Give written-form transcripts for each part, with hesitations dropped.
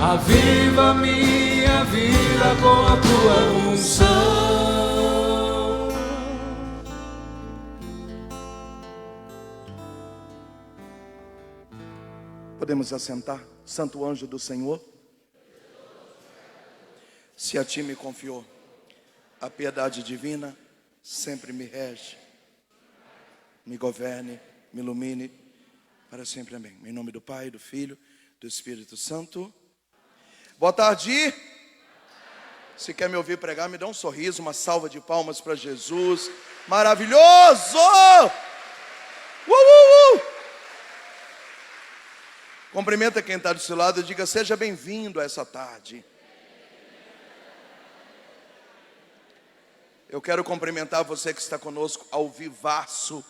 Aviva minha vida com a tua unção. Podemos assentar? Santo anjo do Senhor, se a ti me confiou, a piedade divina sempre me rege, me governe, me ilumine para sempre, amém. Em nome do Pai, do Filho, do Espírito Santo. Boa tarde. Se quer me ouvir pregar, me dá um sorriso, uma salva de palmas para Jesus. Maravilhoso! Cumprimenta quem está do seu lado e diga: seja bem-vindo a essa tarde. Eu quero cumprimentar você que está conosco ao vivaço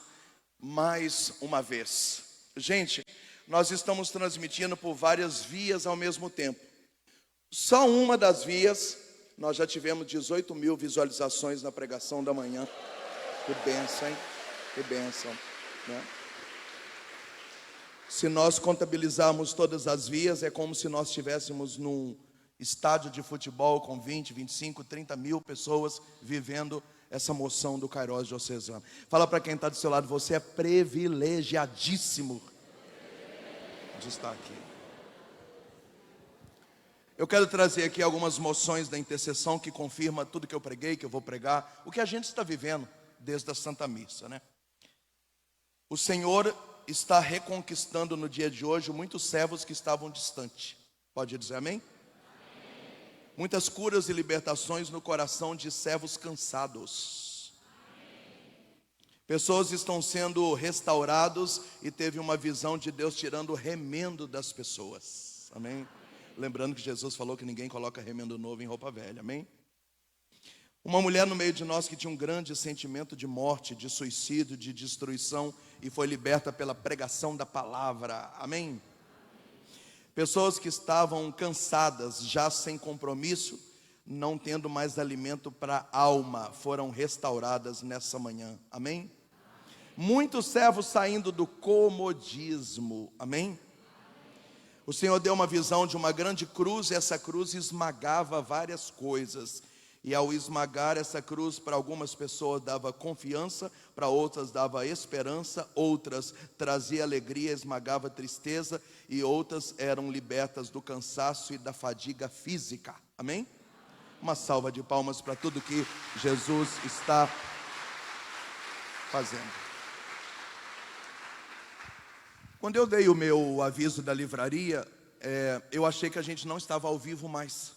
mais uma vez. Gente, nós estamos transmitindo por várias vias ao mesmo tempo. Só uma das vias, nós já tivemos 18 mil visualizações na pregação da manhã. Que bênção, hein? Que bênção, né? Se nós contabilizarmos todas as vias, é como se nós estivéssemos num estádio de futebol com 20, 25, 30 mil pessoas vivendo essa moção do Kairos Diocesano. Fala para quem está do seu lado: você é privilegiadíssimo de estar aqui. Eu quero trazer aqui algumas moções da intercessão que confirmam tudo que eu preguei, que eu vou pregar, o que a gente está vivendo desde a Santa Missa, né? O Senhor está reconquistando no dia de hoje muitos servos que estavam distantes. Pode dizer amém? Amém. Muitas curas e libertações no coração de servos cansados. Amém. Pessoas estão sendo restaurados e teve uma visão de Deus tirando o remendo das pessoas. Amém? Lembrando que Jesus falou que ninguém coloca remendo novo em roupa velha. Amém? Uma mulher no meio de nós que tinha um grande sentimento de morte, de suicídio, de destruição, e foi liberta pela pregação da palavra. Amém? Pessoas que estavam cansadas, já sem compromisso, não tendo mais alimento para a alma, foram restauradas nessa manhã. Amém? Muitos servos saindo do comodismo. Amém? O Senhor deu uma visão de uma grande cruz, e essa cruz esmagava várias coisas. E ao esmagar essa cruz, para algumas pessoas dava confiança, para outras dava esperança, outras trazia alegria, esmagava tristeza, e outras eram libertas do cansaço e da fadiga física. Amém? Uma salva de palmas para tudo que Jesus está fazendo. Quando eu dei o meu aviso da livraria, eu achei que a gente não estava ao vivo mais.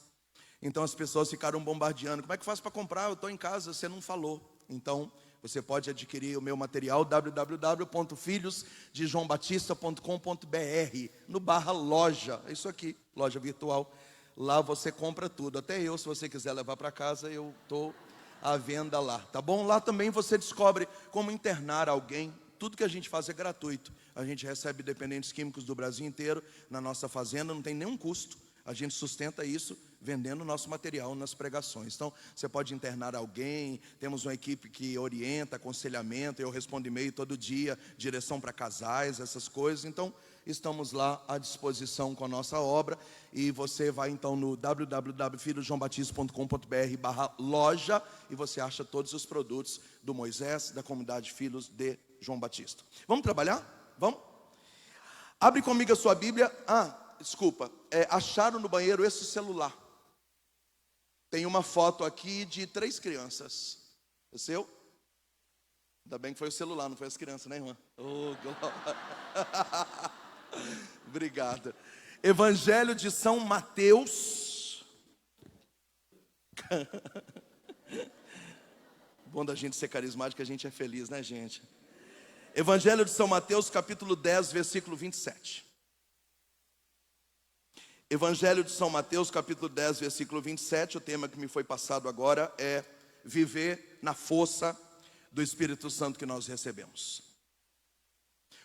Então as pessoas ficaram bombardeando: como é que faz para comprar? Eu estou em casa, você não falou. Então você pode adquirir o meu material www.filhosdejoãobatista.com.br no /loja, é isso aqui, loja virtual. Lá você compra tudo, até eu, se você quiser levar para casa, eu estou à venda lá, tá bom? Lá também você descobre como internar alguém. Tudo que a gente faz é gratuito. A gente recebe dependentes químicos do Brasil inteiro na nossa fazenda, não tem nenhum custo. A gente sustenta isso vendendo o nosso material nas pregações. Então, você pode internar alguém, temos uma equipe que orienta, aconselhamento, eu respondo e-mail todo dia, direção para casais, essas coisas. Então, estamos lá à disposição com a nossa obra. E você vai então no www.filhosdejoãobatista.com.br/loja e você acha todos os produtos do Moisés, da comunidade Filhos de João Batista. Vamos trabalhar? Vamos? Abre comigo a sua Bíblia. Acharam no banheiro esse celular. Tem uma foto aqui de 3 crianças. É seu? Ainda bem que foi o celular, não foi as crianças, né, irmã? Oh, glória. Obrigado. Evangelho de São Mateus. Bom da gente ser carismático, a gente é feliz, né, gente? Evangelho de São Mateus, capítulo 10, versículo 27. Evangelho de São Mateus, capítulo 10, versículo 27. O tema que me foi passado agora é viver na força do Espírito Santo que nós recebemos.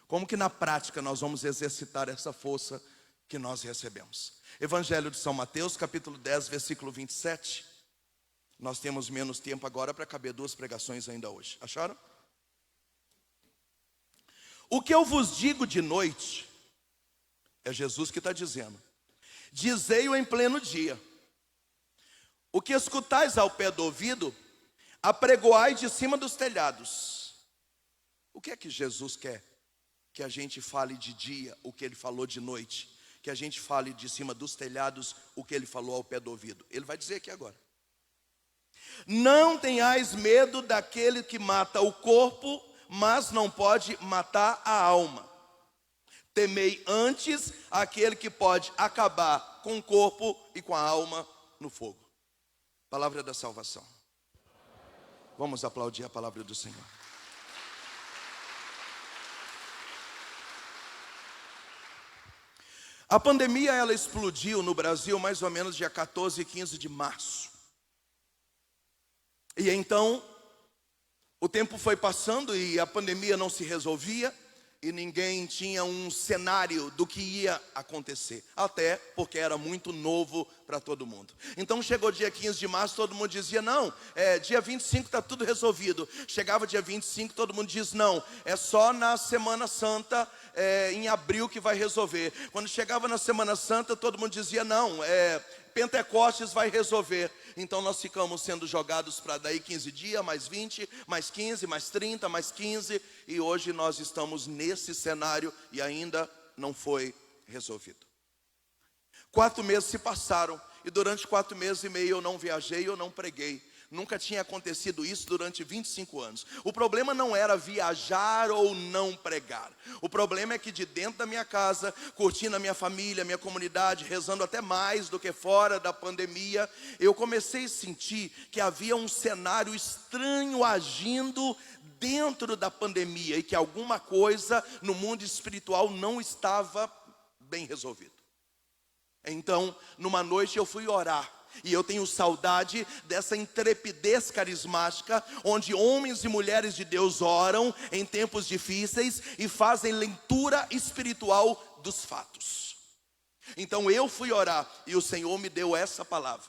Como que na prática nós vamos exercitar essa força que nós recebemos? Evangelho de São Mateus, capítulo 10, versículo 27. Nós temos menos tempo agora para caber 2 pregações ainda hoje. Acharam? O que eu vos digo de noite, é Jesus que está dizendo. dizei-o em pleno dia. O que escutais ao pé do ouvido, apregoai de cima dos telhados. O que é que Jesus quer? Que a gente fale de dia o que ele falou de noite. Que a gente fale de cima dos telhados o que ele falou ao pé do ouvido. Ele vai dizer aqui agora. Não tenhais medo daquele que mata o corpo, mas não pode matar a alma. Temei antes aquele que pode acabar com o corpo e com a alma no fogo. Palavra da salvação. Vamos aplaudir a palavra do Senhor. A pandemia, ela explodiu no Brasil mais ou menos dia 14 e 15 de março. E então, o tempo foi passando e a pandemia não se resolvia. E ninguém tinha um cenário do que ia acontecer. Até porque era muito novo para todo mundo. Então chegou dia 15 de março, todo mundo dizia, não, dia 25 está tudo resolvido. Chegava dia 25, todo mundo diz, não, é só na Semana Santa, em abril que vai resolver. Quando chegava na Semana Santa, todo mundo dizia, não, Pentecostes vai resolver. Então nós ficamos sendo jogados para daí 15 dias, mais 20, mais 15, mais 30, mais 15. E hoje nós estamos nesse cenário e ainda não foi resolvido. 4 meses se passaram e durante 4 meses e meio eu não viajei, eu não preguei. Nunca tinha acontecido isso durante 25 anos. O problema não era viajar ou não pregar. O problema é que de dentro da minha casa, curtindo a minha família, a minha comunidade, rezando até mais do que fora da pandemia, eu comecei a sentir que havia um cenário estranho agindo dentro da pandemia e que alguma coisa no mundo espiritual não estava bem resolvido. Então, numa noite eu fui orar. E eu tenho saudade dessa intrepidez carismática, onde homens e mulheres de Deus oram em tempos difíceis e fazem leitura espiritual dos fatos. Então eu fui orar e o Senhor me deu essa palavra.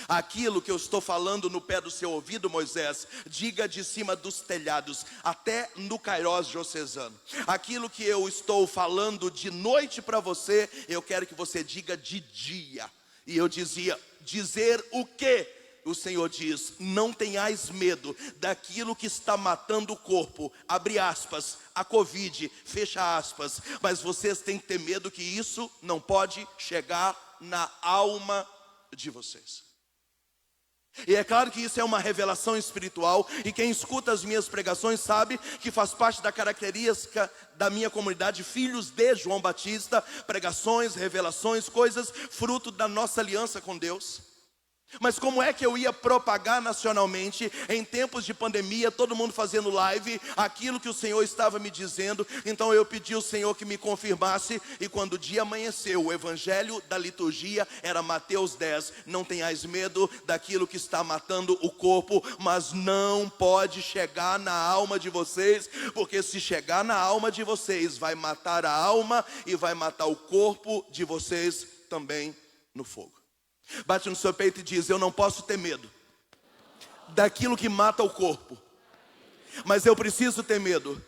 Aquilo que eu estou falando no pé do seu ouvido, Moisés, diga de cima dos telhados, até no Cairós diocesano. Aquilo que eu estou falando de noite para você, eu quero que você diga de dia. E eu dizia, dizer o quê? O Senhor diz, não tenhais medo daquilo que está matando o corpo, abre aspas, a Covid, fecha aspas, mas vocês têm que ter medo que isso não pode chegar na alma de vocês. E é claro que isso é uma revelação espiritual, e quem escuta as minhas pregações sabe que faz parte da característica da minha comunidade, filhos de João Batista, pregações, revelações, coisas fruto da nossa aliança com Deus. Mas como é que eu ia propagar nacionalmente, em tempos de pandemia, todo mundo fazendo live, aquilo que o Senhor estava me dizendo? Então eu pedi ao Senhor que me confirmasse, e quando o dia amanheceu, o evangelho da liturgia era Mateus 10, não tenhais medo daquilo que está matando o corpo, mas não pode chegar na alma de vocês, porque se chegar na alma de vocês, vai matar a alma e vai matar o corpo de vocês também no fogo. Bate no seu peito e diz, eu não posso ter medo daquilo que mata o corpo, mas eu preciso ter medo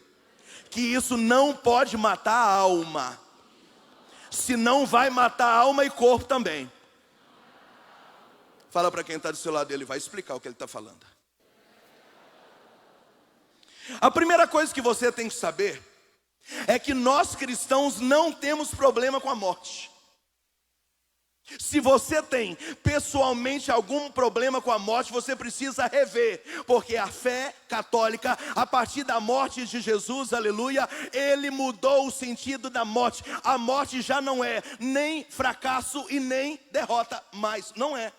que isso não pode matar a alma, senão vai matar a alma e corpo também. Fala para quem está do seu lado, ele vai explicar o que ele está falando. A primeira coisa que você tem que saber é que nós cristãos não temos problema com a morte. Se você tem pessoalmente algum problema com a morte, você precisa rever, porque a fé católica, a partir da morte de Jesus, aleluia, ele mudou o sentido da morte. A morte já não é nem fracasso e nem derrota, mas não é.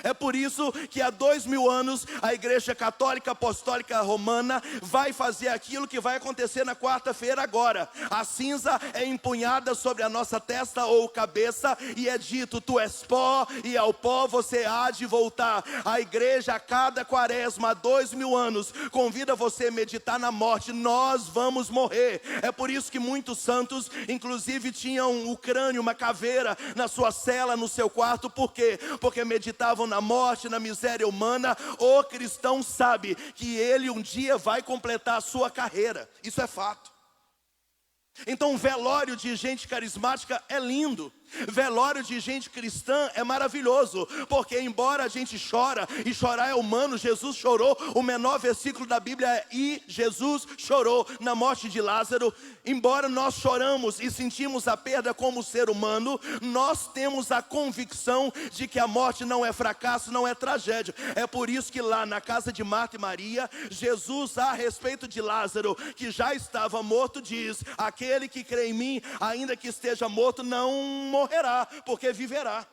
É por isso que há 2000 anos a Igreja Católica Apostólica Romana vai fazer aquilo que vai acontecer na quarta-feira agora. A cinza é empunhada sobre a nossa testa ou cabeça e é dito, tu és pó e ao pó você há de voltar. A igreja a cada quaresma há 2000 anos convida você a meditar na morte. Nós vamos morrer. É por isso que muitos santos inclusive tinham o crânio, uma caveira na sua cela, no seu quarto. Por quê? Porque meditavam na morte, na miséria humana. O cristão sabe que ele um dia vai completar a sua carreira. Isso é fato. Então um velório de gente carismática é lindo. Velório de gente cristã é maravilhoso, porque embora a gente chora, e chorar é humano, Jesus chorou, o menor versículo da Bíblia é: e Jesus chorou na morte de Lázaro. Embora nós choramos e sentimos a perda como ser humano, nós temos a convicção de que a morte não é fracasso, não é tragédia. É por isso que lá na casa de Marta e Maria, Jesus, a respeito de Lázaro, que já estava morto, diz: aquele que crê em mim, ainda que esteja morto, não morrerá, porque viverá.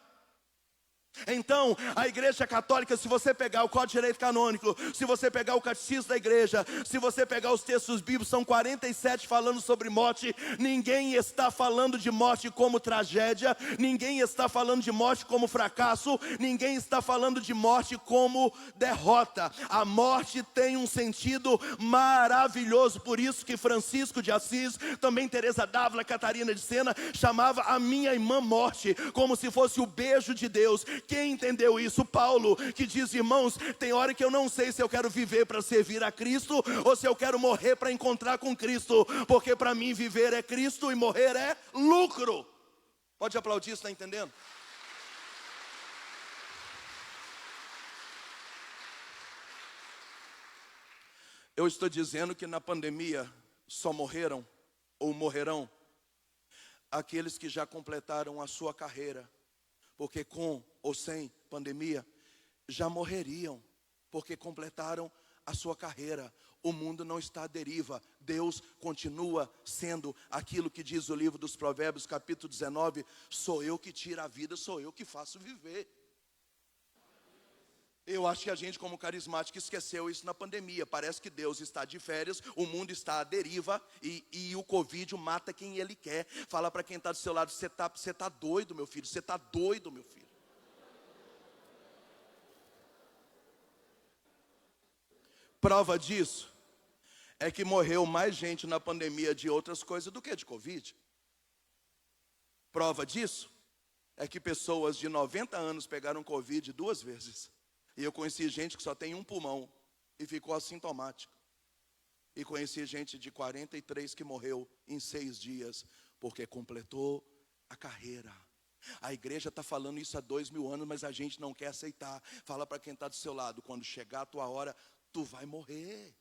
Então, a Igreja Católica, se você pegar o Código de Direito Canônico, se você pegar o Catecismo da Igreja, se você pegar os textos bíblicos, são 47 falando sobre morte. Ninguém está falando de morte como tragédia, ninguém está falando de morte como fracasso, ninguém está falando de morte como derrota. A morte tem um sentido maravilhoso, por isso que Francisco de Assis, também Teresa d'Ávila, Catarina de Sena, chamava a minha irmã morte, como se fosse o beijo de Deus. Quem entendeu isso? Paulo, que diz: irmãos, tem hora que eu não sei se eu quero viver para servir a Cristo, ou se eu quero morrer para encontrar com Cristo, porque para mim viver é Cristo e morrer é lucro. Pode aplaudir, está entendendo? Eu estou dizendo que na pandemia só morreram ou morrerão aqueles que já completaram a sua carreira, porque com ou sem pandemia, já morreriam, porque completaram a sua carreira. O mundo não está à deriva, Deus continua sendo aquilo que diz o livro dos Provérbios, capítulo 19, sou eu que tiro a vida, sou eu que faço viver. Eu acho que a gente, como carismático, esqueceu isso na pandemia. Parece que Deus está de férias, o mundo está à deriva e o Covid mata quem ele quer. Fala para quem está do seu lado: você tá doido, meu filho, você está doido, meu filho. Prova disso é que morreu mais gente na pandemia de outras coisas do que de Covid. Prova disso é que pessoas de 90 anos pegaram Covid 2 vezes. E eu conheci gente que só tem um pulmão e ficou assintomático. E conheci gente de 43 que morreu em 6 dias, porque completou a carreira. A igreja está falando isso há 2000 anos, mas a gente não quer aceitar. Fala para quem está do seu lado: quando chegar a tua hora, tu vai morrer.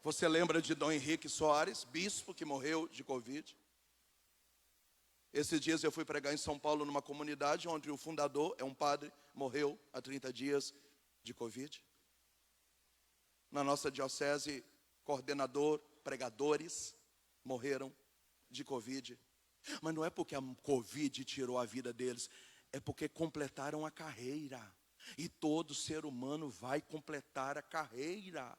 Você lembra de Dom Henrique Soares, bispo que morreu de Covid? Esses dias eu fui pregar em São Paulo, numa comunidade onde o fundador é um padre, morreu há 30 dias de Covid. Na nossa diocese, coordenador, pregadores morreram de Covid. Mas não é porque a Covid tirou a vida deles, é porque completaram a carreira. E todo ser humano vai completar a carreira.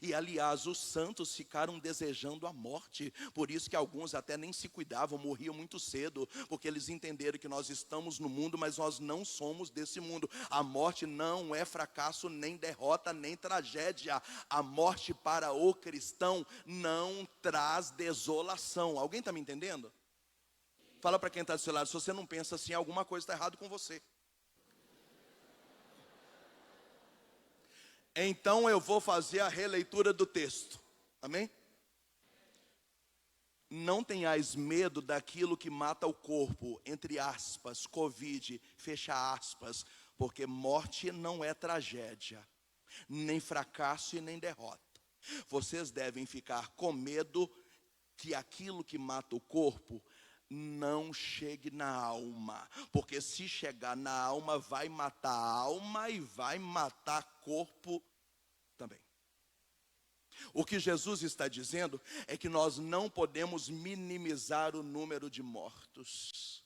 E aliás, os santos ficaram desejando a morte. Por isso que alguns até nem se cuidavam, morriam muito cedo, porque eles entenderam que nós estamos no mundo, mas nós não somos desse mundo. A morte não é fracasso, nem derrota, nem tragédia. A morte para o cristão não traz desolação. Alguém está me entendendo? Fala para quem está do seu lado: se você não pensa assim, alguma coisa está errada com você. Então eu vou fazer a releitura do texto. Amém? Não tenhais medo daquilo que mata o corpo, entre aspas, Covid, fecha aspas, porque morte não é tragédia, nem fracasso e nem derrota. Vocês devem ficar com medo que aquilo que mata o corpo não chegue na alma, porque se chegar na alma, vai matar a alma e vai matar corpo também. O que Jesus está dizendo é que nós não podemos minimizar o número de mortos.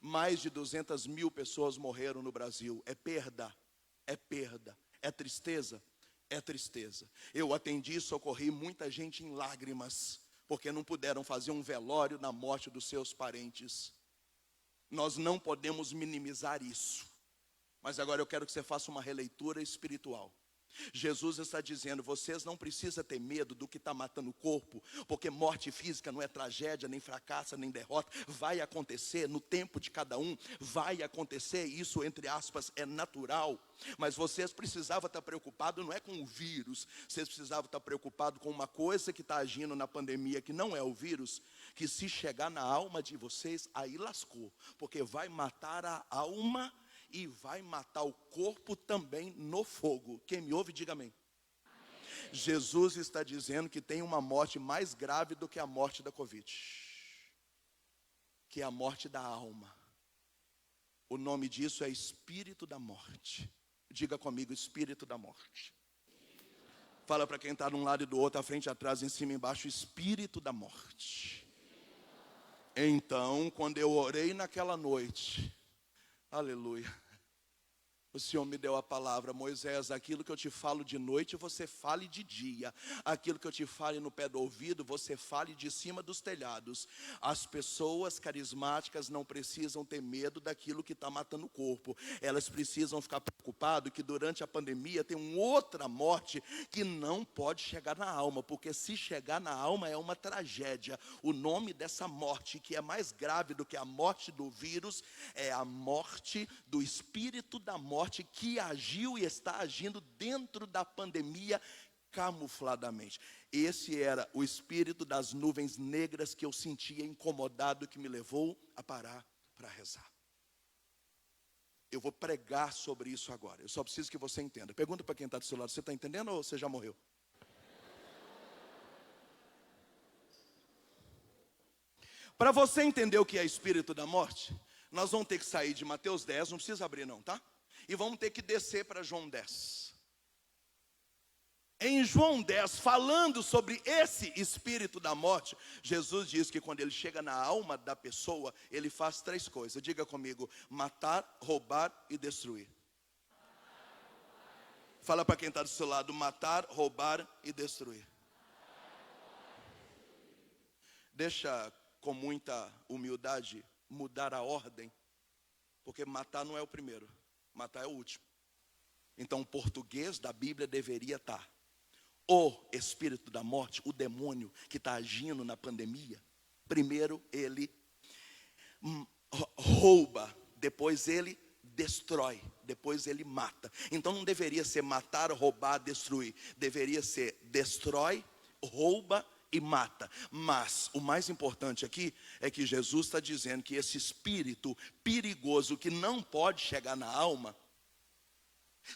Mais de 200 mil pessoas morreram no Brasil. É perda, é perda, é tristeza, é tristeza. Eu atendi e socorri muita gente em lágrimas, porque não puderam fazer um velório na morte dos seus parentes. Nós não podemos minimizar isso. Mas agora eu quero que você faça uma releitura espiritual. Jesus está dizendo, vocês não precisam ter medo do que está matando o corpo, porque morte física não é tragédia, nem fracasso, nem derrota. Vai acontecer no tempo de cada um, vai acontecer, isso entre aspas é natural. Mas vocês precisavam estar preocupados, não é com o vírus, vocês precisavam estar preocupados com uma coisa que está agindo na pandemia, que não é o vírus, que se chegar na alma de vocês, aí lascou, porque vai matar a alma e vai matar o corpo também no fogo. Quem me ouve, diga amém. Jesus está dizendo que tem uma morte mais grave do que a morte da Covid, que é a morte da alma. O nome disso é espírito da morte. Diga comigo, espírito da morte. Fala para quem está de um lado e do outro, à frente, atrás, em cima e embaixo, espírito da morte. Então, quando eu orei naquela noite, aleluia, o Senhor me deu a palavra, Moisés, aquilo que eu te falo de noite, você fale de dia. Aquilo que eu te fale no pé do ouvido, você fale de cima dos telhados. As pessoas carismáticas não precisam ter medo daquilo que está matando o corpo. Elas precisam ficar preocupadas que durante a pandemia tem uma outra morte que não pode chegar na alma. Porque se chegar na alma é uma tragédia. O nome dessa morte, que é mais grave do que a morte do vírus, é a morte do espírito da morte, que agiu e está agindo dentro da pandemia camufladamente. Esse era o espírito das nuvens negras que eu sentia incomodado, que me levou a parar para rezar. Eu vou pregar sobre isso agora. Eu só preciso que você entenda. Pergunta para quem está do seu lado, você está entendendo ou você já morreu? Para você entender o que é espírito da morte, nós vamos ter que sair de Mateus 10, não precisa abrir não, tá? E vamos ter que descer para João 10. Em João 10, falando sobre esse espírito da morte, Jesus diz que quando ele chega na alma da pessoa, ele faz três coisas. Diga comigo, matar, roubar e destruir. Fala para quem está do seu lado, matar, roubar e destruir. Deixa com muita humildade mudar a ordem, porque matar não é o primeiro. Matar é o último. Então o português da Bíblia deveria estar o espírito da morte, o demônio que está agindo na pandemia. Primeiro ele rouba, depois ele destrói, depois ele mata. Então não deveria ser matar, roubar, destruir. Deveria ser destrói, rouba e mata. Mas o mais importante aqui é que Jesus está dizendo que esse espírito perigoso que não pode chegar na alma,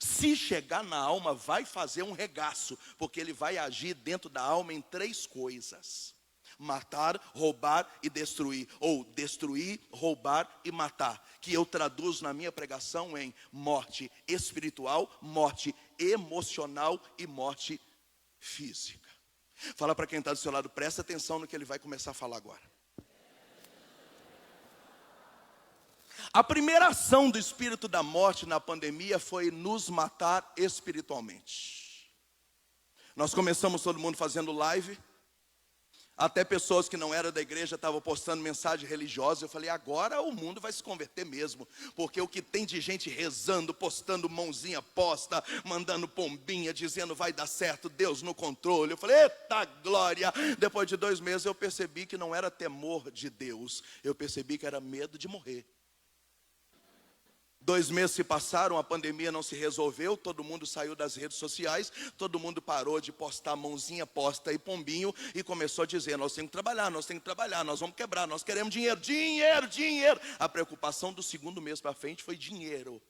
se chegar na alma vai fazer um regaço, porque ele vai agir dentro da alma em três coisas: matar, roubar e destruir, ou destruir, roubar e matar, que eu traduzo na minha pregação em morte espiritual, morte emocional e morte física. Fala para quem está do seu lado, presta atenção no que ele vai começar a falar agora. A primeira ação do espírito da morte na pandemia foi nos matar espiritualmente. Nós começamos todo mundo fazendo live. Até pessoas que não eram da igreja estavam postando mensagem religiosa. Eu falei, agora o mundo vai se converter mesmo. Porque o que tem de gente rezando, postando mãozinha posta, mandando pombinha, dizendo vai dar certo, Deus no controle. Eu falei, eita glória. Depois de 2 meses eu percebi que não era temor de Deus. Eu percebi que era medo de morrer. 2 meses se passaram, a pandemia não se resolveu, todo mundo saiu das redes sociais, todo mundo parou de postar mãozinha posta e pombinho e começou a dizer, nós temos que trabalhar, nós vamos quebrar, nós queremos dinheiro, dinheiro, dinheiro. A preocupação do 2º mês para frente foi dinheiro.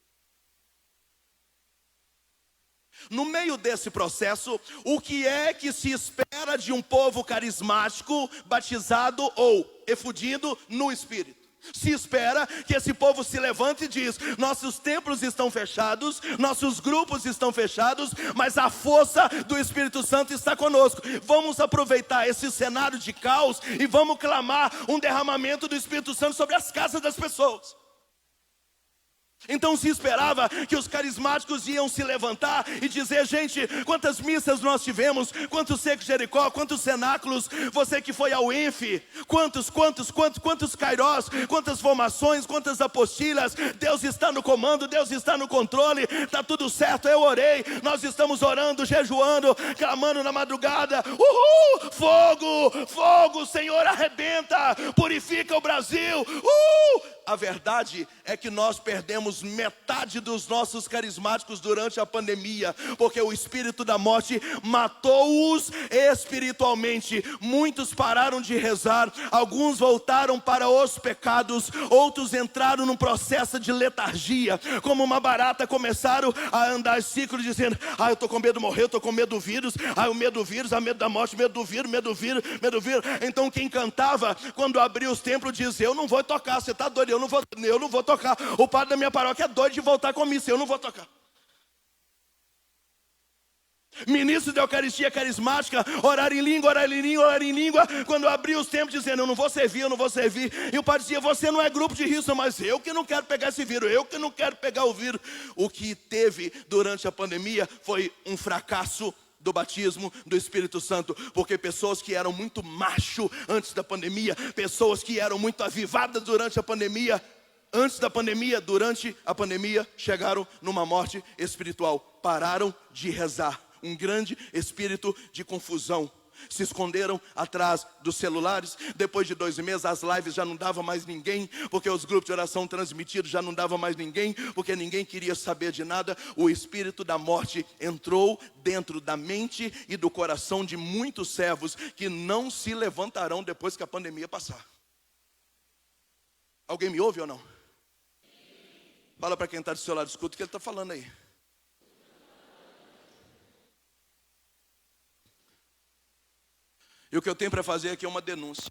No meio desse processo, o que é que se espera de um povo carismático, batizado ou efudido no Espírito? Se espera que esse povo se levante e diz, nossos templos estão fechados, nossos grupos estão fechados, mas a força do Espírito Santo está conosco. Vamos aproveitar esse cenário de caos e vamos clamar um derramamento do Espírito Santo sobre as casas das pessoas. Então se esperava que os carismáticos iam se levantar e dizer: gente, quantas missas nós tivemos, quantos secos de Jericó, quantos cenáculos, você que foi ao ENF, quantos kairós, quantas formações, quantas apostilhas. Deus está no comando, Deus está no controle, está tudo certo, eu orei, nós estamos orando, jejuando, clamando na madrugada. Uhul, fogo, Senhor, arrebenta, purifica o Brasil. A verdade é que nós perdemos metade dos nossos carismáticos durante a pandemia, porque o espírito da morte matou-os espiritualmente. Muitos pararam de rezar, alguns voltaram para os pecados, outros entraram num processo de letargia, como uma barata, começaram a andar em ciclo dizendo: eu estou com medo de morrer, eu estou com medo do vírus, o medo do vírus, o medo da morte, medo do vírus. Então quem cantava, quando abriu os templos, dizia: eu não vou tocar, você está doido, eu não vou tocar. O padre da minha paróquia é doido de voltar com a missa, eu não vou tocar. Ministros da Eucaristia carismática, orar em língua. Quando abriu os templos, dizendo: eu não vou servir. E o padre dizia: você não é grupo de risco, mas eu que não quero pegar esse vírus, eu que não quero pegar o vírus. O que teve durante a pandemia foi um fracasso do batismo do Espírito Santo, porque pessoas que eram muito macho antes da pandemia, pessoas que eram muito avivadas durante a pandemia, antes da pandemia, durante a pandemia, chegaram numa morte espiritual, pararam de rezar. Um grande espírito de confusão. Se esconderam atrás dos celulares. Depois de 2 meses as lives já não dava mais ninguém, porque os grupos de oração transmitidos já não dava mais ninguém, porque ninguém queria saber de nada. O espírito da morte entrou dentro da mente e do coração de muitos servos que não se levantarão depois que a pandemia passar. Alguém me ouve ou não? Fala para quem está do seu lado, escuta o que ele está falando aí. E o que eu tenho para fazer aqui é uma denúncia.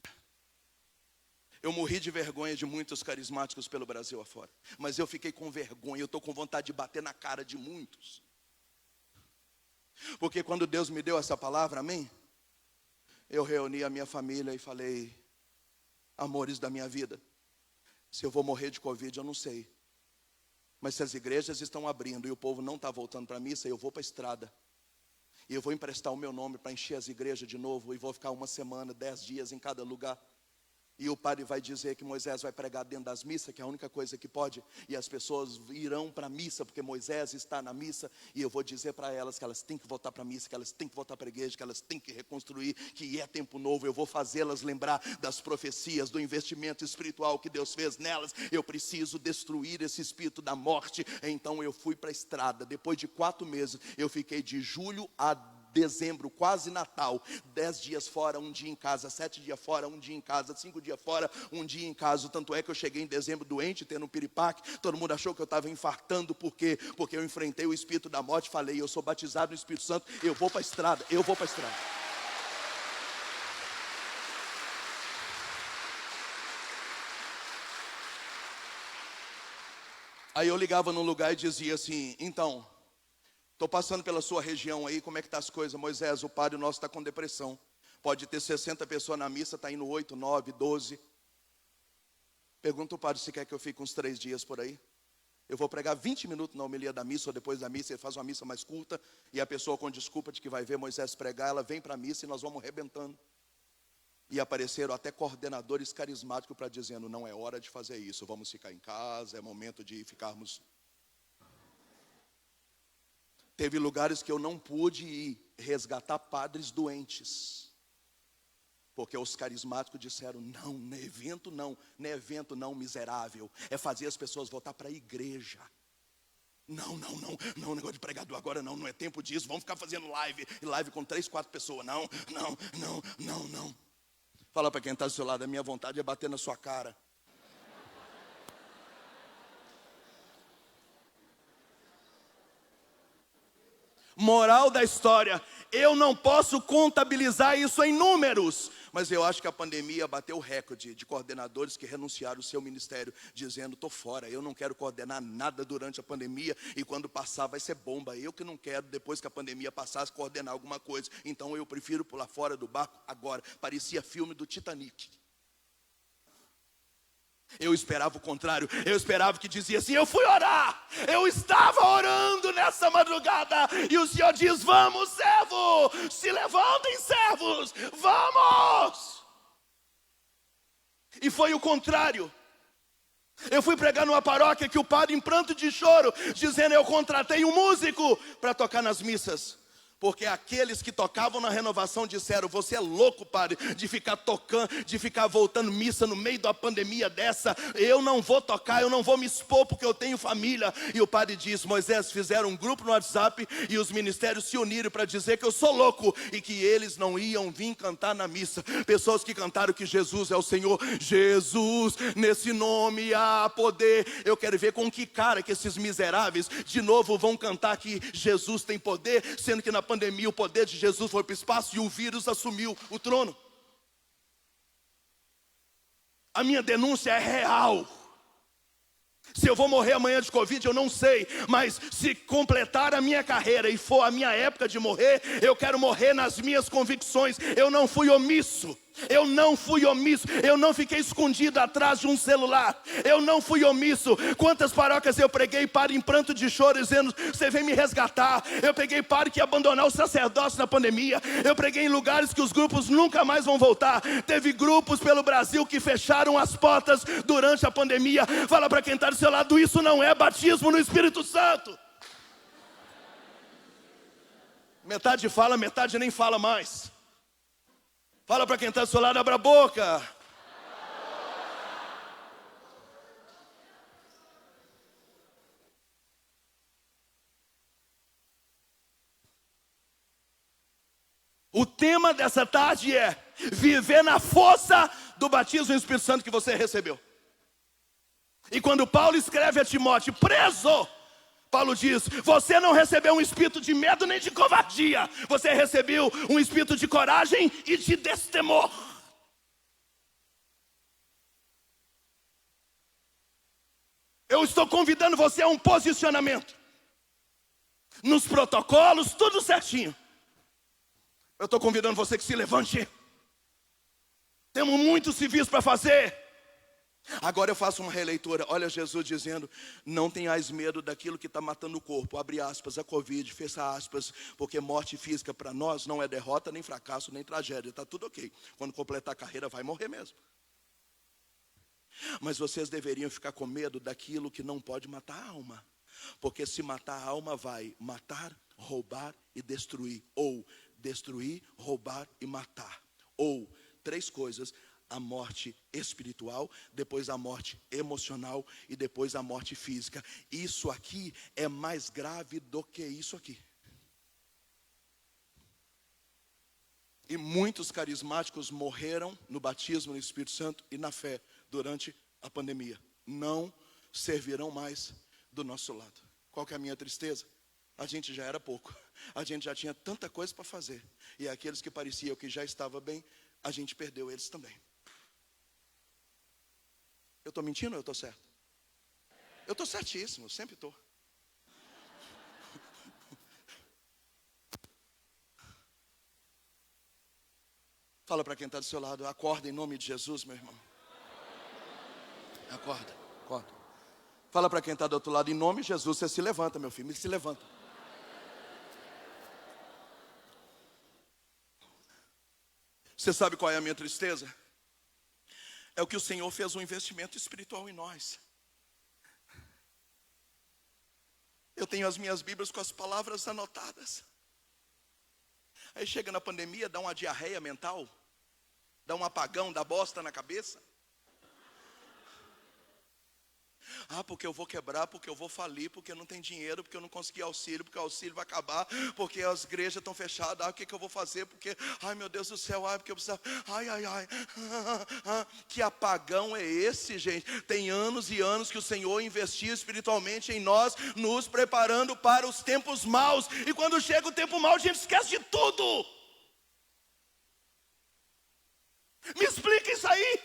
Eu morri de vergonha de muitos carismáticos pelo Brasil afora, mas eu fiquei com vergonha, eu estou com vontade de bater na cara de muitos. Porque quando Deus me deu essa palavra, amém? Eu reuni a minha família e falei: amores da minha vida, se eu vou morrer de Covid eu não sei, mas se as igrejas estão abrindo e o povo não está voltando para a missa, eu vou para a estrada. E eu vou emprestar o meu nome para encher as igrejas de novo. E vou ficar 1 semana, 10 dias em cada lugar. E o padre vai dizer que Moisés vai pregar dentro das missas, que é a única coisa que pode. E as pessoas irão para a missa, porque Moisés está na missa. E eu vou dizer para elas que elas têm que voltar para a missa, que elas têm que voltar para a igreja, que elas têm que reconstruir, que é tempo novo. Eu vou fazê-las lembrar das profecias, do investimento espiritual que Deus fez nelas. Eu preciso destruir esse espírito da morte. Então eu fui para a estrada. Depois de 4 meses, eu fiquei de julho a dezembro, quase Natal, 10 dias fora, 1 dia em casa, 7 dias fora, 1 dia em casa, 5 dias fora, 1 dia em casa. Tanto é que eu cheguei em dezembro doente, tendo um piripaque. Todo mundo achou que eu estava infartando. Por quê? Porque eu enfrentei o espírito da morte. Falei: eu sou batizado no Espírito Santo, eu vou para a estrada. Aí eu ligava num lugar e dizia assim: então, estou passando pela sua região aí, como é que está as coisas? Moisés, o padre nosso está com depressão. Pode ter 60 pessoas na missa, está indo 8, 9, 12. Pergunta o padre se quer que eu fique uns 3 dias por aí. Eu vou pregar 20 minutos na homilia da missa, ou depois da missa ele faz uma missa mais curta. E a pessoa com desculpa de que vai ver Moisés pregar, ela vem para a missa e nós vamos arrebentando. E apareceram até coordenadores carismáticos para dizendo: não é hora de fazer isso, vamos ficar em casa, é momento de ficarmos... Teve lugares que eu não pude ir resgatar padres doentes, porque os carismáticos disseram: não é evento não, miserável, é fazer as pessoas voltar para a igreja. Não, negócio de pregador agora não é tempo disso, vamos ficar fazendo live com 3, 4 pessoas, não. Fala para quem está do seu lado: a minha vontade é bater na sua cara. Moral da história: eu não posso contabilizar isso em números, mas eu acho que a pandemia bateu o recorde de coordenadores que renunciaram ao seu ministério, dizendo: estou fora, eu não quero coordenar nada durante a pandemia, e quando passar vai ser bomba. Eu que não quero, depois que a pandemia passasse, coordenar alguma coisa. Então eu prefiro pular fora do barco agora. Parecia filme do Titanic. Eu esperava o contrário. Eu esperava que dizia assim: eu fui orar, eu estava orando nessa madrugada, e o Senhor diz: vamos, servo, se levantem, servos, vamos. E foi o contrário. Eu fui pregar numa paróquia que o padre, em pranto de choro, dizendo: eu contratei um músico para tocar nas missas. Porque aqueles que tocavam na renovação disseram: você é louco, padre, de ficar tocando, de ficar voltando missa no meio da pandemia dessa. Eu não vou tocar, eu não vou me expor porque eu tenho família. E o padre diz: Moisés, fizeram um grupo no WhatsApp e os ministérios se uniram para dizer que eu sou louco e que eles não iam vir cantar na missa. Pessoas que cantaram que Jesus é o Senhor. Jesus, nesse nome há poder. Eu quero ver com que cara que esses miseráveis de novo vão cantar que Jesus tem poder, sendo que na pandemia o poder de Jesus foi para o espaço e o vírus assumiu o trono. A minha denúncia é real. Se eu vou morrer amanhã de Covid, eu não sei. Mas se completar a minha carreira e for a minha época de morrer, eu quero morrer nas minhas convicções. Eu não fui omisso. Eu não fui omisso. Eu não fiquei escondido atrás de um celular. Eu não fui omisso. Quantas paróquias eu preguei para em pranto de choro, dizendo: você vem me resgatar. Eu peguei para que ia abandonar o sacerdócio na pandemia. Eu preguei em lugares que os grupos nunca mais vão voltar. Teve grupos pelo Brasil que fecharam as portas durante a pandemia. Fala para quem está do seu lado: isso não é batismo no Espírito Santo. Metade fala, metade nem fala mais. Fala para quem está do seu lado: abra a boca. O tema dessa tarde é viver na força do batismo no Espírito Santo que você recebeu. E quando Paulo escreve a Timóteo, preso, Paulo diz: você não recebeu um espírito de medo nem de covardia. Você recebeu um espírito de coragem e de destemor. Eu estou convidando você a um posicionamento. Nos protocolos, tudo certinho. Eu estou convidando você que se levante. Temos muitos civis para fazer. Agora eu faço uma releitura. Olha Jesus dizendo: não tenhais medo daquilo que está matando o corpo. Abre aspas, a Covid, fecha aspas. Porque morte física para nós não é derrota, nem fracasso, nem tragédia. Está tudo ok. Quando completar a carreira vai morrer mesmo. Mas vocês deveriam ficar com medo daquilo que não pode matar a alma. Porque se matar a alma vai matar, roubar e destruir. Ou destruir, roubar e matar. Ou três coisas: a morte espiritual, depois a morte emocional e depois a morte física. Isso aqui é mais grave do que isso aqui. E muitos carismáticos morreram no batismo no Espírito Santo e na fé durante a pandemia. Não servirão mais do nosso lado. Qual que é a minha tristeza? A gente já era pouco. A gente já tinha tanta coisa para fazer. E aqueles que pareciam que já estavam bem, a gente perdeu eles também. Eu estou mentindo ou eu estou certo? Eu estou certíssimo, sempre estou. Fala para quem está do seu lado: acorda em nome de Jesus, meu irmão. Acorda, acorda. Fala para quem está do outro lado: em nome de Jesus, você se levanta, meu filho, se levanta. Você sabe qual é a minha tristeza? É o que o Senhor fez um investimento espiritual em nós. Eu tenho as minhas Bíblias com as palavras anotadas. Aí chega na pandemia, dá uma diarreia mental, dá um apagão, dá bosta na cabeça. Ah, porque eu vou quebrar, porque eu vou falir, porque não tem dinheiro, porque eu não consegui auxílio, porque o auxílio vai acabar, porque as igrejas estão fechadas. Ah, o que eu vou fazer? Porque, ai meu Deus do céu, ai, porque eu preciso, ai. Que apagão é esse, gente? Tem anos e anos que o Senhor investiu espiritualmente em nós, nos preparando para os tempos maus. E quando chega o tempo mau, a gente esquece de tudo. Me explica isso aí.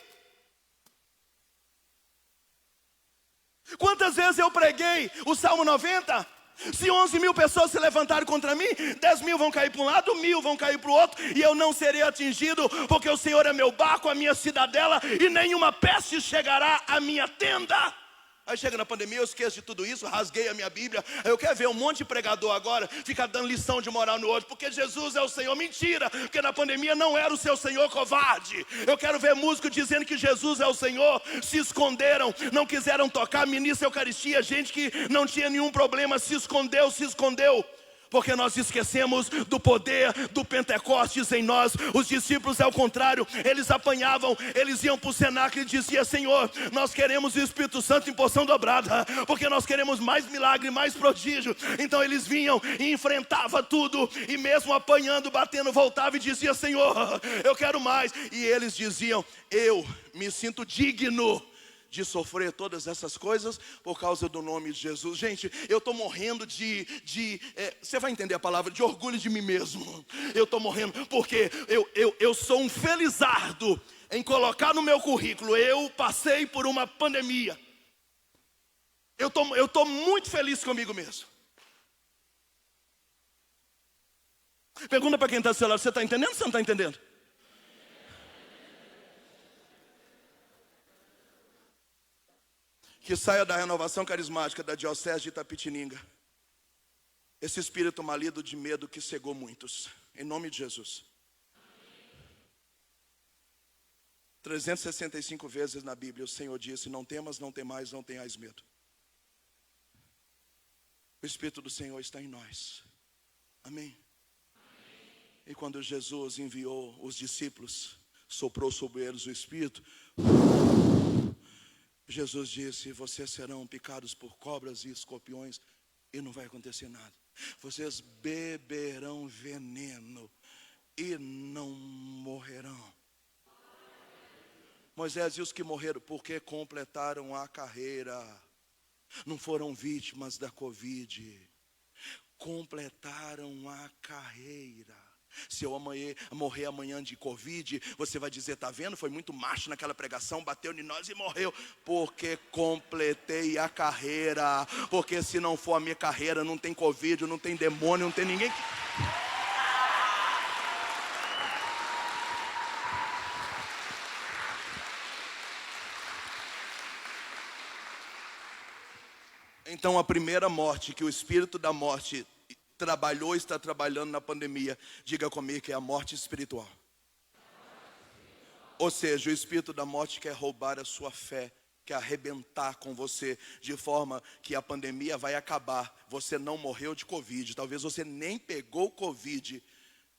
Quantas vezes eu preguei o Salmo 90? Se 11 mil pessoas se levantarem contra mim, 10 mil vão cair para um lado, 1000 vão cair para o outro, e eu não serei atingido, porque o Senhor é meu barco, a minha cidadela, e nenhuma peste chegará à minha tenda. Aí chega na pandemia, eu esqueço de tudo isso, rasguei a minha Bíblia. Aí eu quero ver um monte de pregador agora ficar dando lição de moral no outro, porque Jesus é o Senhor. Mentira, porque na pandemia não era o seu Senhor covarde. Eu quero ver músico dizendo que Jesus é o Senhor. Se esconderam, não quiseram tocar, ministra a Eucaristia. Gente que não tinha nenhum problema, se escondeu. Porque nós esquecemos do poder do Pentecostes em nós. Os discípulos, ao contrário, eles apanhavam, eles iam para o cenáculo e diziam: Senhor, nós queremos o Espírito Santo em porção dobrada, porque nós queremos mais milagre, mais prodígio. Então eles vinham e enfrentavam tudo, e mesmo apanhando, batendo, voltava e dizia: Senhor, eu quero mais. E eles diziam: eu me sinto digno de sofrer todas essas coisas por causa do nome de Jesus. Gente, eu estou morrendo você vai entender a palavra, de orgulho de mim mesmo. Eu estou morrendo porque eu sou um felizardo em colocar no meu currículo: eu passei por uma pandemia. Eu estou muito feliz comigo mesmo. Pergunta para quem está do seu lado: você está entendendo ou você não está entendendo? Que saia da renovação carismática da diocese de Itapetininga esse espírito maligno de medo que cegou muitos, em nome de Jesus. 365 vezes na Bíblia o Senhor disse: não temas, não temais, não tenhais medo. O Espírito do Senhor está em nós. Amém? E quando Jesus enviou os discípulos, soprou sobre eles o Espírito, Jesus disse: vocês serão picados por cobras e escorpiões e não vai acontecer nada. Vocês beberão veneno e não morrerão. Moisés e os que morreram porque completaram a carreira, não foram vítimas da Covid, completaram a carreira. Se eu morrer amanhã de Covid, você vai dizer: tá vendo, foi muito macho naquela pregação, bateu em nós e morreu. Porque completei a carreira. Porque se não for a minha carreira, não tem Covid, não tem demônio, não tem ninguém que... Então a primeira morte que o espírito da morte trabalhou, está trabalhando na pandemia, diga comigo, que é a morte espiritual. Ou seja, o espírito da morte quer roubar a sua fé, quer arrebentar com você, de forma que a pandemia vai acabar. Você não morreu de Covid, talvez você nem pegou Covid,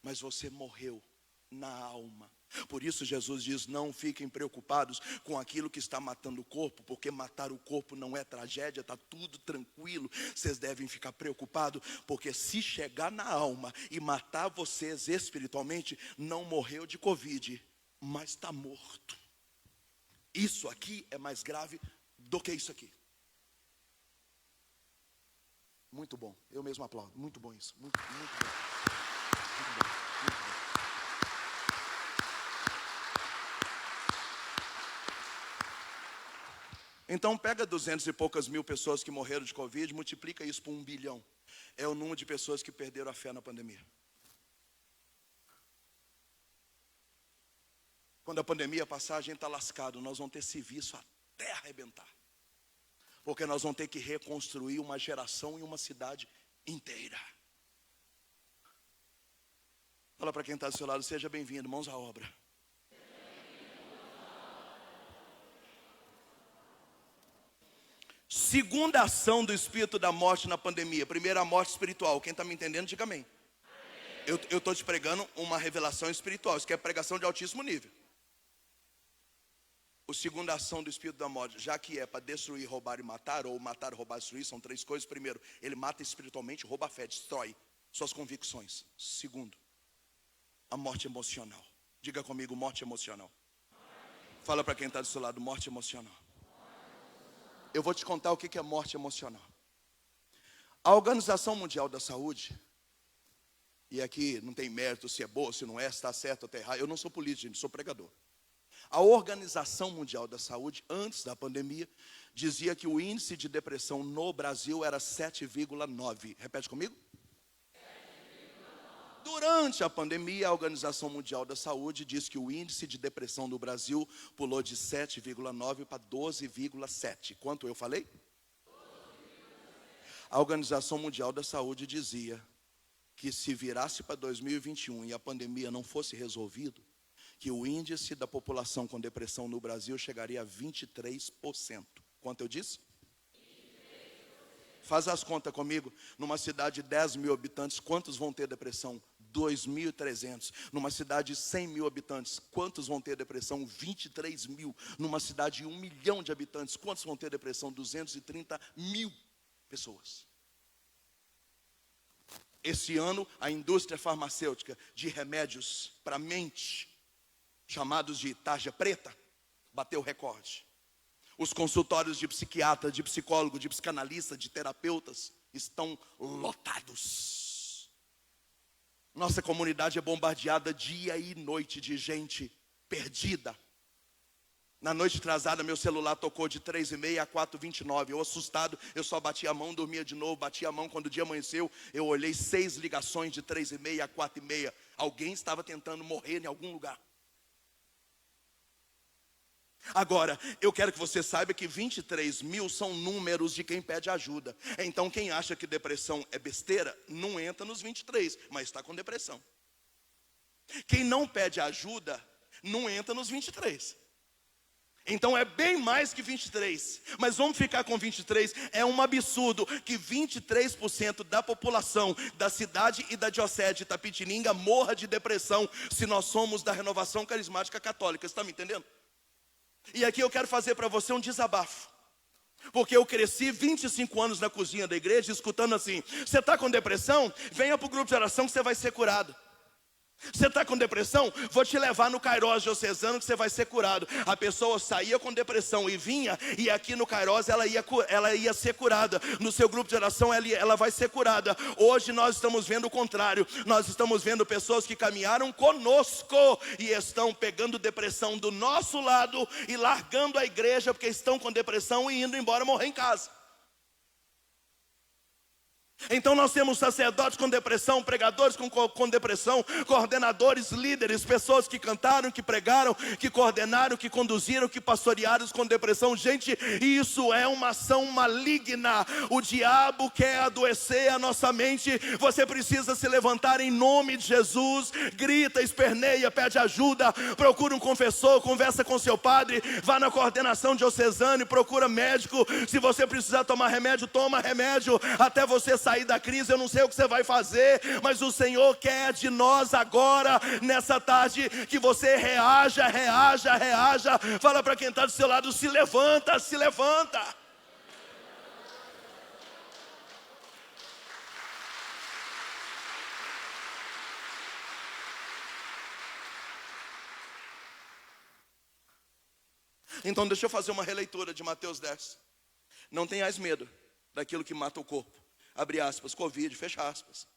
mas você morreu na alma. Por isso Jesus diz: não fiquem preocupados com aquilo que está matando o corpo, porque matar o corpo não é tragédia, está tudo tranquilo. Vocês devem ficar preocupados, porque se chegar na alma e matar vocês espiritualmente, não morreu de Covid, mas está morto. Isso aqui é mais grave do que isso aqui. Muito bom, eu mesmo aplaudo, muito bom isso, muito bom, muito bom, muito bom. Então pega 200 e poucas mil pessoas que morreram de Covid, multiplica isso por 1 bilhão. É o número de pessoas que perderam a fé na pandemia. Quando a pandemia passar, a gente está lascado. Nós vamos ter serviço até arrebentar. Porque nós vamos ter que reconstruir uma geração e uma cidade inteira. Fala para quem está do seu lado: seja bem-vindo, mãos à obra. Segunda ação do espírito da morte na pandemia. Primeira, a morte espiritual. Quem está me entendendo, diga amém. Eu estou te pregando uma revelação espiritual. Isso que é pregação de altíssimo nível. A segunda ação do espírito da morte, já que é para destruir, roubar e matar, ou matar, roubar e destruir, são 3 coisas. Primeiro, ele mata espiritualmente, rouba a fé, destrói suas convicções. Segundo, a morte emocional. Diga comigo: morte emocional. Fala para quem está do seu lado: morte emocional. Eu vou te contar o que é morte emocional. A Organização Mundial da Saúde, e aqui não tem mérito se é boa, se não é, se está certo ou está errado. Eu não sou político, gente, sou pregador. A Organização Mundial da Saúde, antes da pandemia, dizia que o índice de depressão no Brasil era 7,9. Repete comigo. Durante a pandemia, a Organização Mundial da Saúde diz que o índice de depressão no Brasil pulou de 7,9 para 12,7. Quanto eu falei? A Organização Mundial da Saúde dizia que se virasse para 2021 e a pandemia não fosse resolvida, que o índice da população com depressão no Brasil chegaria a 23%. Quanto eu disse? 23%. Faz as contas comigo. Numa cidade de 10 mil habitantes, quantos vão ter depressão? 2.300. Numa cidade de 100 mil habitantes, quantos vão ter depressão? 23 mil. Numa cidade de 1 milhão de habitantes, quantos vão ter depressão? 230 mil pessoas. Esse ano, a indústria farmacêutica de remédios para mente, chamados de tarja preta, bateu recorde. Os consultórios de psiquiatra, de psicólogo, de psicanalista, de terapeutas estão lotados. Nossa comunidade é bombardeada dia e noite de gente perdida. Na noite atrasada, meu celular tocou de 3h30 a 4h29. Eu assustado, eu só bati a mão, dormia de novo, bati a mão. Quando o dia amanheceu, eu olhei 6 ligações de 3h30 a 4h30. Alguém estava tentando morrer em algum lugar. Agora, eu quero que você saiba que 23 mil são números de quem pede ajuda. Então, quem acha que depressão é besteira, não entra nos 23, mas está com depressão. Quem não pede ajuda, não entra nos 23. Então é bem mais que 23, mas vamos ficar com 23. É um absurdo que 23% da população da cidade e da diocese de Itapetininga morra de depressão se nós somos da Renovação Carismática Católica. Você está me entendendo? E aqui eu quero fazer para você um desabafo, porque eu cresci 25 anos na cozinha da igreja escutando assim: você está com depressão? Venha para o grupo de oração que você vai ser curado. Você está com depressão? Vou te levar no Kairos diocesano que você vai ser curado. A pessoa saía com depressão e vinha, e aqui no Kairos ela ia ser curada. No seu grupo de oração ela vai ser curada. Hoje nós estamos vendo o contrário. Nós estamos vendo pessoas que caminharam conosco e estão pegando depressão do nosso lado e largando a igreja porque estão com depressão e indo embora morrer em casa. Então nós temos sacerdotes com depressão, pregadores com depressão, coordenadores, líderes, pessoas que cantaram, que pregaram, que coordenaram, que conduziram, que pastorearam com depressão. Gente, isso é uma ação maligna. O diabo quer adoecer a nossa mente. Você precisa se levantar em nome de Jesus. Grita, esperneia, pede ajuda, procura um confessor, conversa com seu padre, vá na coordenação diocesana e procura médico. Se você precisar tomar remédio, toma remédio até você sair da crise. Eu não sei o que você vai fazer, mas o Senhor quer de nós agora, nessa tarde, que você reaja. Fala para quem está do seu lado: se levanta, se levanta. Então deixa eu fazer uma releitura de Mateus 10. Não tenhais medo daquilo que mata o corpo. Abre aspas, Covid, fecha aspas.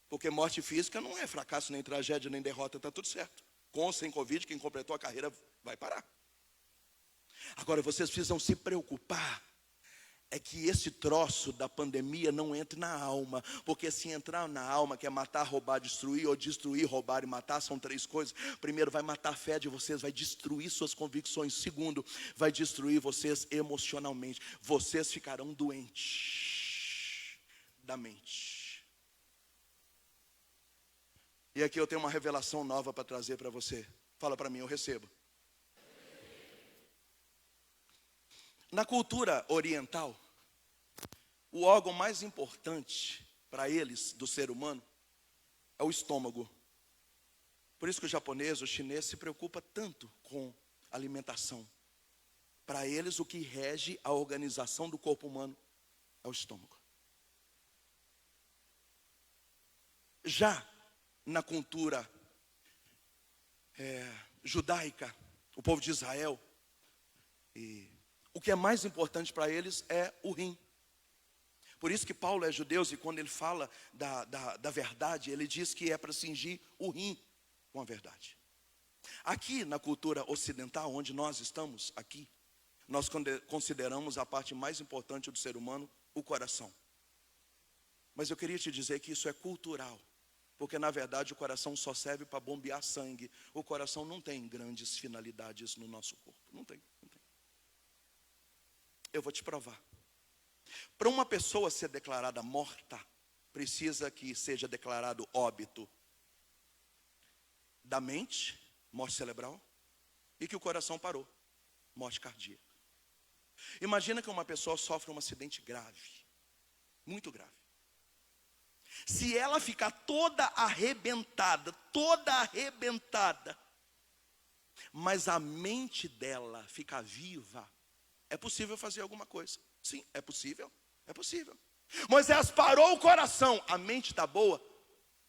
Porque morte física não é fracasso, nem tragédia, nem derrota, está tudo certo. Com ou sem Covid, quem completou a carreira vai parar. Agora vocês precisam se preocupar é que esse troço da pandemia não entre na alma. Porque se entrar na alma, que é matar, roubar, destruir, ou destruir, roubar e matar, são 3 coisas. Primeiro, vai matar a fé de vocês, vai destruir suas convicções. Segundo, vai destruir vocês emocionalmente. Vocês ficarão doentes da mente. E aqui eu tenho uma revelação nova para trazer para você. Fala para mim, eu recebo. Na cultura oriental, o órgão mais importante para eles, do ser humano, é o estômago. Por isso que o japonês, o chinês se preocupa tanto com alimentação. Para eles, o que rege a organização do corpo humano é o estômago. Já na cultura judaica, o povo de Israel, o que é mais importante para eles é o rim. Por isso que Paulo é judeu e quando ele fala da verdade, ele diz que é para cingir o rim com a verdade. Aqui na cultura ocidental, onde nós estamos aqui, nós consideramos a parte mais importante do ser humano o coração. Mas eu queria te dizer que isso é cultural, porque na verdade o coração só serve para bombear sangue. O coração não tem grandes finalidades no nosso corpo, não tem. Eu vou te provar. Para uma pessoa ser declarada morta, precisa que seja declarado óbito da mente, morte cerebral, e que o coração parou, morte cardíaca. Imagina que uma pessoa sofre um acidente grave, muito grave. Se ela ficar toda arrebentada, mas a mente dela ficar viva, é possível fazer alguma coisa. Sim, é possível. Moisés parou o coração, a mente está boa?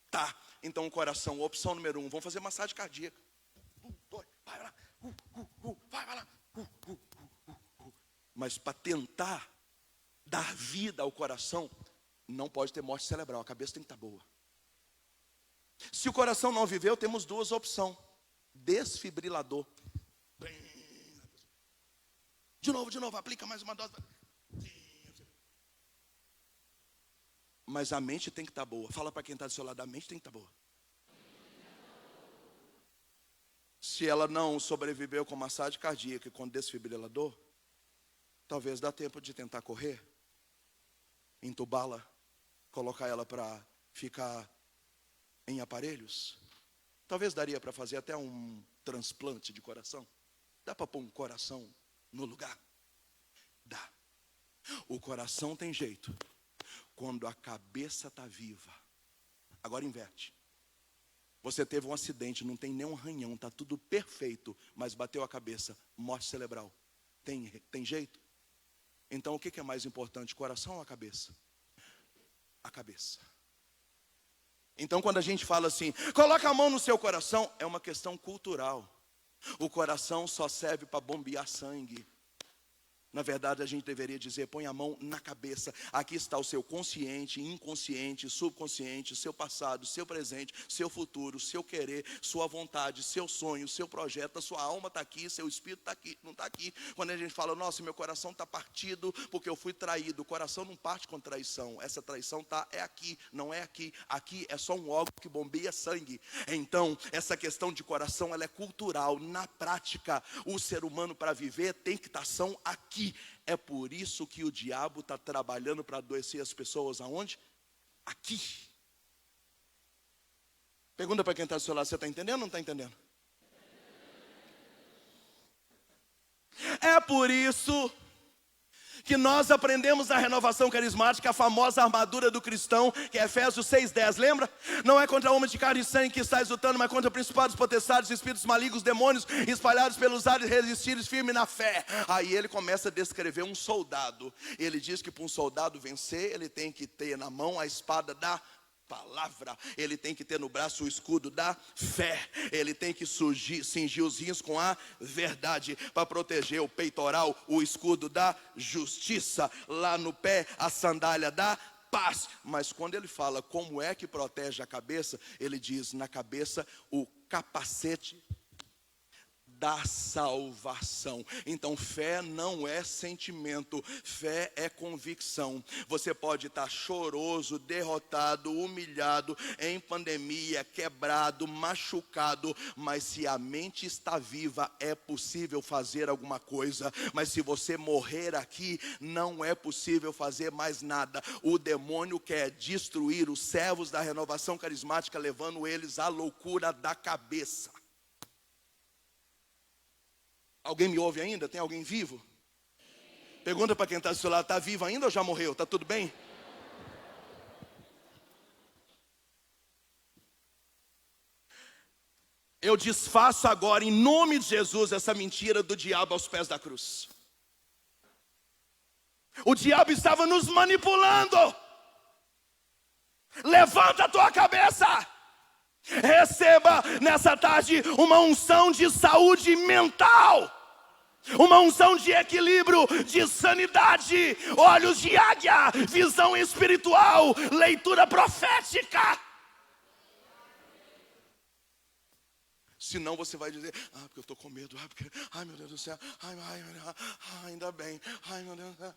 Tá. Então o coração, opção número 1, vamos fazer massagem cardíaca. 1, 2, vai lá. Vai lá. Mas para tentar dar vida ao coração, não pode ter morte cerebral, a cabeça tem que estar boa. Se o coração não viveu, temos duas opções. Desfibrilador. De novo, aplica mais uma dose. Mas a mente tem que estar boa. Fala para quem está do seu lado, a mente tem que estar boa. Se ela não sobreviveu com massagem cardíaca e com desfibrilador, talvez dá tempo de tentar correr, entubá-la, colocar ela para ficar em aparelhos. Talvez daria para fazer até um transplante de coração. Dá para pôr um coração no lugar? Dá. O coração tem jeito quando a cabeça está viva. Agora inverte. Você teve um acidente, não tem nenhum arranhão, está tudo perfeito, mas bateu a cabeça, morte cerebral. Tem jeito? Então o que é mais importante, coração ou a cabeça? A cabeça. Então quando a gente fala assim, coloca a mão no seu coração, é uma questão cultural. O coração só serve para bombear sangue. Na verdade, a gente deveria dizer, põe a mão na cabeça. Aqui está o seu consciente, inconsciente, subconsciente, seu passado, seu presente, seu futuro, seu querer, sua vontade, seu sonho, seu projeto. A sua alma está aqui, seu espírito está aqui, não está aqui. Quando a gente fala, nossa, meu coração está partido porque eu fui traído. O coração não parte com traição. Essa traição é aqui, não é aqui. Aqui é só um órgão que bombeia sangue. Então, essa questão de coração, ela é cultural. Na prática, o ser humano para viver tem que estar são aqui. É por isso que o diabo está trabalhando para adoecer as pessoas aonde? Aqui. Pergunta para quem está do seu lado, você está entendendo ou não está entendendo? É por isso que nós aprendemos na renovação carismática a famosa armadura do cristão, que é Efésios 6:10, lembra? Não é contra homens de carne e sangue que estáis lutando, mas contra principados, potestades, espíritos malignos, demônios, espalhados pelos ares, resistires firme na fé. Aí ele começa a descrever um soldado. Ele diz que para um soldado vencer, ele tem que ter na mão a espada da palavra, ele tem que ter no braço o escudo da fé, ele tem que cingir os rins com a verdade, para proteger o peitoral, o escudo da justiça, lá no pé a sandália da paz. Mas quando ele fala como é que protege a cabeça, ele diz na cabeça o capacete da salvação. Então fé não é sentimento, fé é convicção. Você pode estar choroso, derrotado, humilhado, em pandemia, quebrado, machucado, mas se a mente está viva, é possível fazer alguma coisa. Mas se você morrer aqui, não é possível fazer mais nada. O demônio quer destruir os servos da renovação carismática, levando eles à loucura da cabeça. Alguém me ouve ainda? Tem alguém vivo? Pergunta para quem está do seu lado, está vivo ainda ou já morreu? Está tudo bem? Eu desfaço agora, em nome de Jesus, essa mentira do diabo aos pés da cruz. O diabo estava nos manipulando. Levanta a tua cabeça. Receba nessa tarde uma unção de saúde mental, uma unção de equilíbrio, de sanidade, olhos de águia, visão espiritual, leitura profética. Senão você vai dizer, porque eu estou com medo, porque, meu Deus do céu, ainda bem, meu Deus do céu.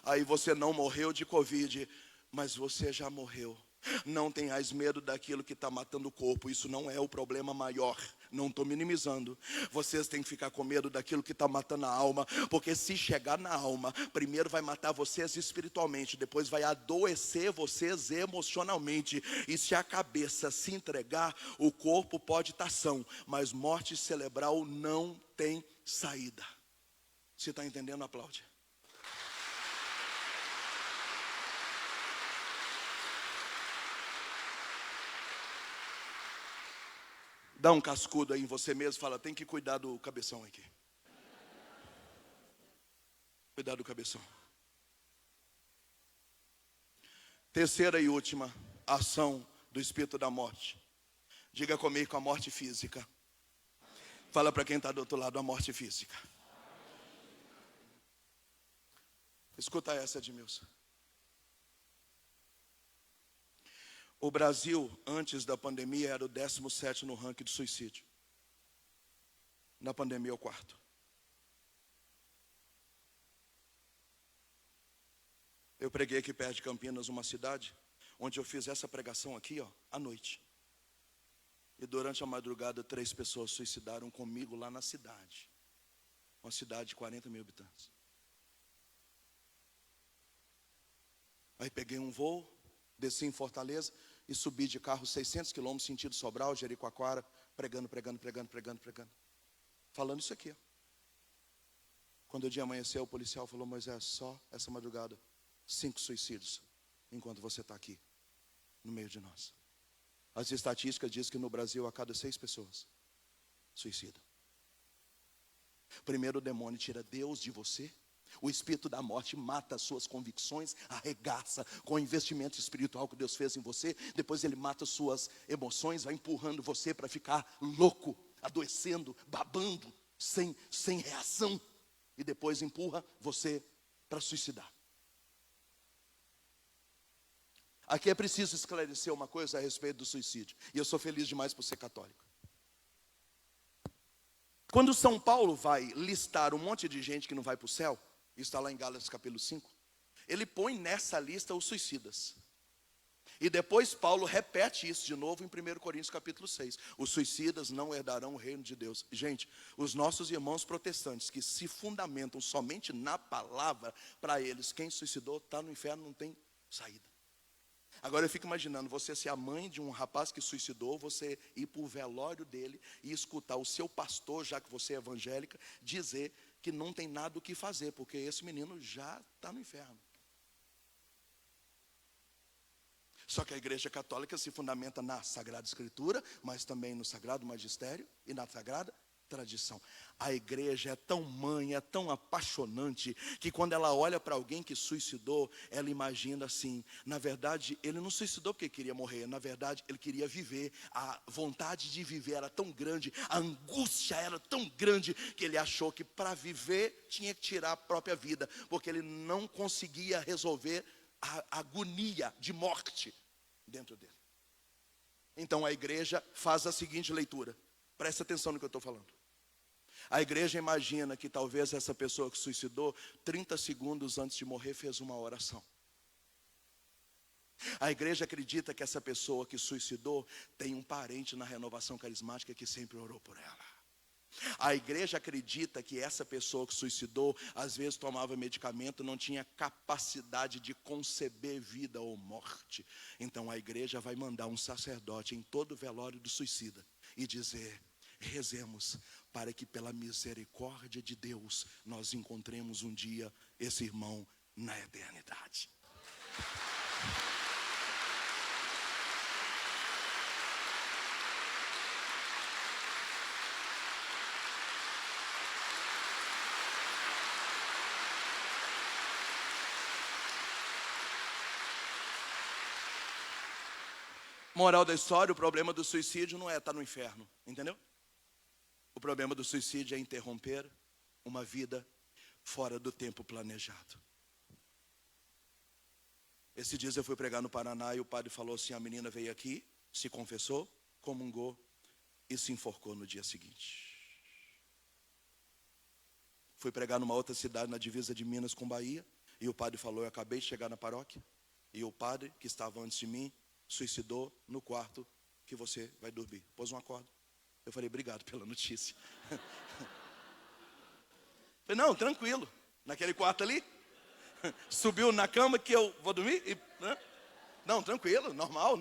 Aí você não morreu de Covid, mas você já morreu. Não tenhais medo daquilo que está matando o corpo, isso não é o problema maior. Não estou minimizando. Vocês têm que ficar com medo daquilo que está matando a alma, porque se chegar na alma, primeiro vai matar vocês espiritualmente, depois vai adoecer vocês emocionalmente. E se a cabeça se entregar, o corpo pode estar são, mas morte cerebral não tem saída. Você está entendendo? Aplaude. Dá um cascudo aí em você mesmo e fala, tem que cuidar do cabeção aqui. Cuidar do cabeção. Terceira e última ação do espírito da morte. Diga comigo, a morte física. Fala para quem está do outro lado, a morte física. Escuta essa, Edmilson. O Brasil, antes da pandemia, era o 17º no ranking de suicídio. Na pandemia é o 4º. Eu preguei aqui perto de Campinas, uma cidade, onde eu fiz essa pregação aqui, à noite. E durante a madrugada, 3 pessoas suicidaram comigo lá na cidade. Uma cidade de 40 mil habitantes. Aí peguei um voo, desci em Fortaleza e subi de carro 600 quilômetros, sentido Sobral, Jericoacoara, pregando. Falando isso aqui. Quando o dia amanheceu, o policial falou, Moisés, só essa madrugada, 5 suicídios, enquanto você está aqui, no meio de nós. As estatísticas dizem que no Brasil, a cada 6 pessoas, suicida. Primeiro o demônio tira Deus de você. O espírito da morte mata as suas convicções, arregaça com o investimento espiritual que Deus fez em você. Depois ele mata as suas emoções, vai empurrando você para ficar louco, adoecendo, babando, sem reação. E depois empurra você para suicidar. Aqui é preciso esclarecer uma coisa a respeito do suicídio. E eu sou feliz demais por ser católico. Quando São Paulo vai listar um monte de gente que não vai para o céu, está lá em Gálatas capítulo 5, ele põe nessa lista os suicidas. E depois Paulo repete isso de novo em 1 Coríntios capítulo 6. Os suicidas não herdarão o reino de Deus. Gente, os nossos irmãos protestantes que se fundamentam somente na palavra, para eles, quem suicidou está no inferno, não tem saída. Agora eu fico imaginando, você ser a mãe de um rapaz que suicidou, você ir para o velório dele e escutar o seu pastor, já que você é evangélica, dizer que não tem nada o que fazer, porque esse menino já está no inferno. Só que a Igreja Católica se fundamenta na Sagrada Escritura, mas também no Sagrado Magistério e na Sagrada Tradição. A igreja é tão mãe, é tão apaixonante, que quando ela olha para alguém que suicidou, ela imagina assim, na verdade, ele não suicidou porque queria morrer, na verdade, ele queria viver, a vontade de viver era tão grande, a angústia era tão grande, que ele achou que para viver tinha que tirar a própria vida, porque ele não conseguia resolver a agonia de morte dentro dele. Então a igreja faz a seguinte leitura, presta atenção no que eu estou falando. A igreja imagina que talvez essa pessoa que suicidou, 30 segundos antes de morrer, fez uma oração. A igreja acredita que essa pessoa que suicidou tem um parente na renovação carismática que sempre orou por ela. A igreja acredita que essa pessoa que suicidou, às vezes tomava medicamento, não tinha capacidade de conceber vida ou morte. Então a igreja vai mandar um sacerdote em todo o velório do suicida e dizer, rezemos para que pela misericórdia de Deus nós encontremos um dia esse irmão na eternidade. Moral da história, o problema do suicídio não é estar no inferno, entendeu? O problema do suicídio é interromper uma vida fora do tempo planejado. Esses dias eu fui pregar no Paraná e o padre falou assim, a menina veio aqui, se confessou, comungou e se enforcou no dia seguinte. Fui pregar numa outra cidade, na divisa de Minas com Bahia, e o padre falou: eu acabei de chegar na paróquia, e o padre que estava antes de mim suicidou no quarto que você vai dormir. Pôs uma corda. Eu falei: obrigado pela notícia. Falei: não, tranquilo, naquele quarto ali, subiu na cama que eu vou dormir, e, né? Não, tranquilo, normal.